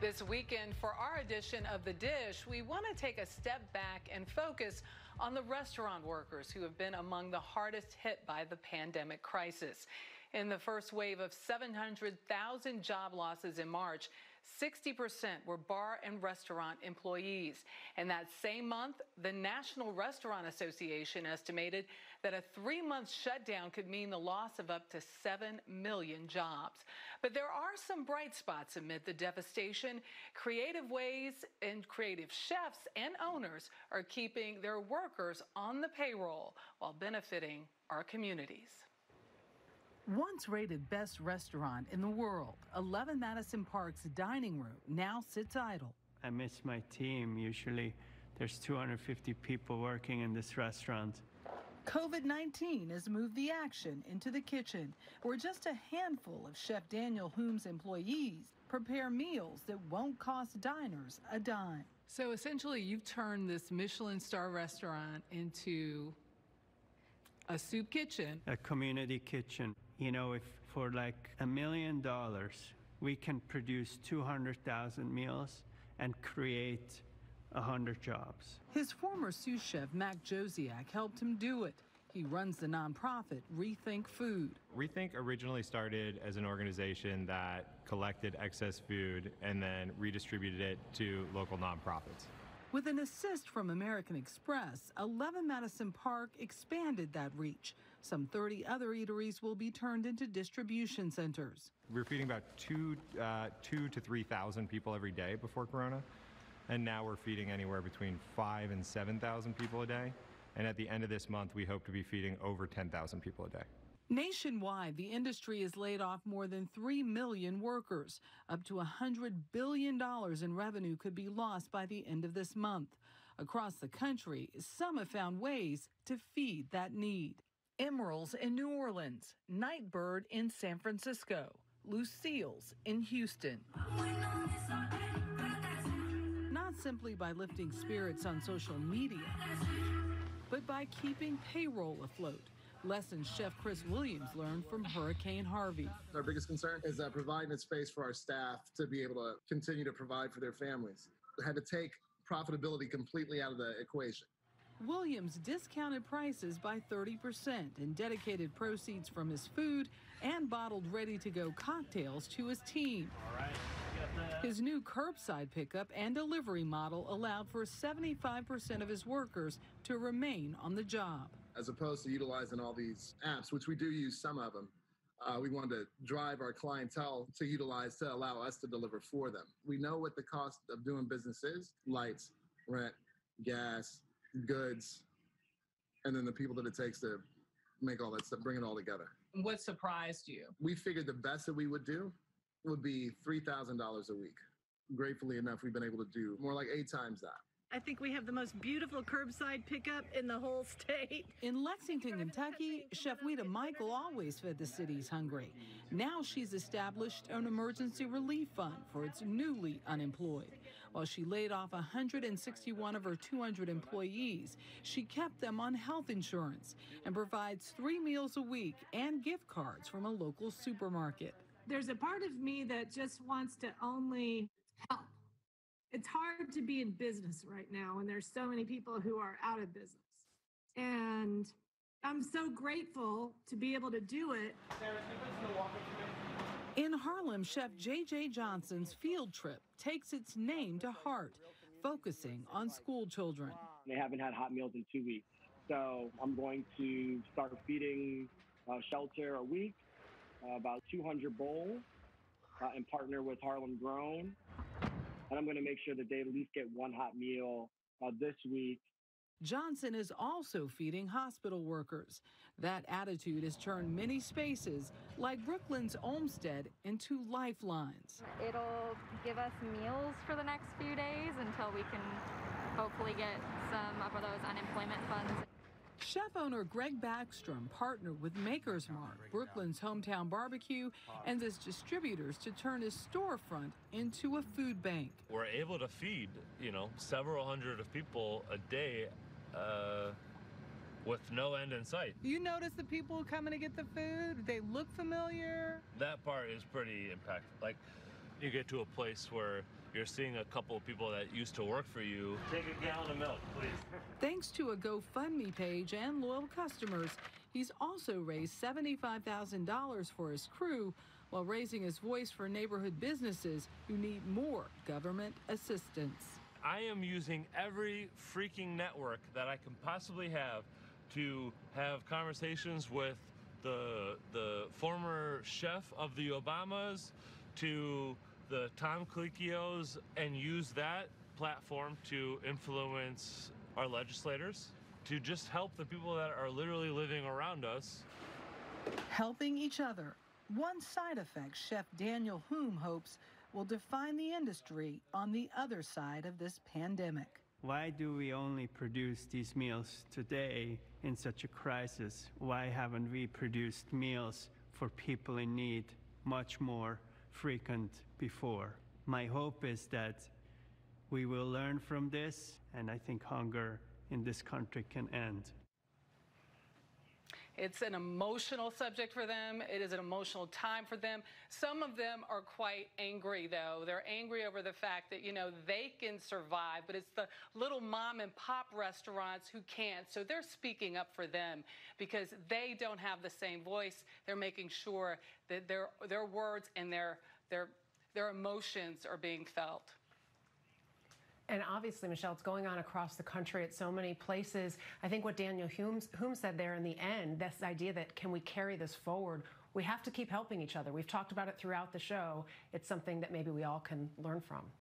This weekend, for our edition of The Dish, we want to take a step back and focus on the restaurant workers who have been among the hardest hit by the pandemic crisis. In the first wave of 700,000 job losses in March, 60% were bar and restaurant employees. And that same month, the National Restaurant Association estimated that a 3-month shutdown could mean the loss of up to 7 million jobs. But there are some bright spots amid the devastation. Creative ways and creative chefs and owners are keeping their workers on the payroll while benefiting our communities. Once rated best restaurant in the world, 11 Madison Park's dining room now sits idle. I miss my team. Usually there's 250 people working in this restaurant. COVID-19 has moved the action into the kitchen, where just a handful of Chef Daniel Hume's employees prepare meals that won't cost diners a dime. So essentially, you've turned this Michelin star restaurant into a soup kitchen. A community kitchen. You know, if for like $1 million, we can produce 200,000 meals and create 100 jobs. His former sous chef, Mac Josiak, helped him do it. He runs the nonprofit Rethink Food. Rethink originally started as an organization that collected excess food and then redistributed it to local nonprofits. With an assist from American Express, 11 Madison Park expanded that reach. Some 30 other eateries will be turned into distribution centers. We were feeding about 2,000 to 3,000 people every day before Corona, and now we're feeding anywhere between 5,000 and 7,000 people a day. And at the end of this month, we hope to be feeding over 10,000 people a day. Nationwide, the industry has laid off more than 3 million workers. Up to $100 billion in revenue could be lost by the end of this month. Across the country, some have found ways to feed that need. Emeralds in New Orleans, Nightbird in San Francisco, Lucille's in Houston. Not simply by lifting spirits on social media, but by keeping payroll afloat. Lessons Chef Chris Williams learned from Hurricane Harvey. Our biggest concern is providing a space for our staff to be able to continue to provide for their families. We had to take profitability completely out of the equation. Williams discounted prices by 30% and dedicated proceeds from his food and bottled ready-to-go cocktails to his team. All right. His new curbside pickup and delivery model allowed for 75% of his workers to remain on the job. As opposed to utilizing all these apps, which we do use some of them, we wanted to drive our clientele to utilize to allow us to deliver for them. We know what the cost of doing business is: lights, rent, gas, goods, and then the people that it takes to make all that stuff, bring it all together. What surprised you? We figured the best that we would do would be $3,000 a week. Gratefully enough, we've been able to do more like 8 times that. I think we have the most beautiful curbside pickup in the whole state. In Lexington, Kentucky, Chef Weta Michael always fed the city's hungry. Now she's established an emergency relief fund for its newly unemployed. While she laid off 161 of her 200 employees, she kept them on health insurance and provides 3 meals a week and gift cards from a local supermarket. There's a part of me that just wants to only help. It's hard to be in business right now, and there's so many people who are out of business. And I'm so grateful to be able to do it. In Harlem, Chef J.J. Johnson's field trip takes its name to heart, focusing on school children. They haven't had hot meals in 2 weeks. So I'm going to start feeding shelter a week, about 200 bowls, and partner with Harlem Grown. And I'm going to make sure that they at least get 1 hot meal this week. Johnson is also feeding hospital workers. That attitude has turned many spaces, like Brooklyn's Olmsted, into lifelines. It'll give us meals for the next few days until we can hopefully get some of those unemployment funds. Chef owner Greg Backstrom partnered with Maker's Mark, Brooklyn's hometown barbecue, and its distributors to turn his storefront into a food bank. We're able to feed, several hundred of people a day with no end in sight. You notice the people coming to get the food? They look familiar? That part is pretty impactful. Like, You get to a place where you're seeing a couple of people that used to work for you. Take a gallon of milk, please. Thanks to a GoFundMe page and loyal customers, he's also raised $75,000 for his crew while raising his voice for neighborhood businesses who need more government assistance. I am using every freaking network that I can possibly have to have conversations with the former chef of the Obamas to the Tom Colicchios and use that platform to influence our legislators, to just help the people that are literally living around us. Helping each other, one side effect Chef Daniel Hume hopes will define the industry on the other side of this pandemic. Why do we only produce these meals today in such a crisis? Why haven't we produced meals for people in need much more frequent before? My hope is that we will learn from this, and I think hunger in this country can end. It's an emotional subject for them. It is an emotional time for them. Some of them are quite angry, though. They're angry over the fact that, they can survive, but it's the little mom and pop restaurants who can't. So they're speaking up for them because they don't have the same voice. They're making sure that their words and their emotions are being felt. And obviously, Michelle, it's going on across the country at so many places. I think what Daniel Hume said there in the end, this idea that can we carry this forward? We have to keep helping each other. We've talked about it throughout the show. It's something that maybe we all can learn from.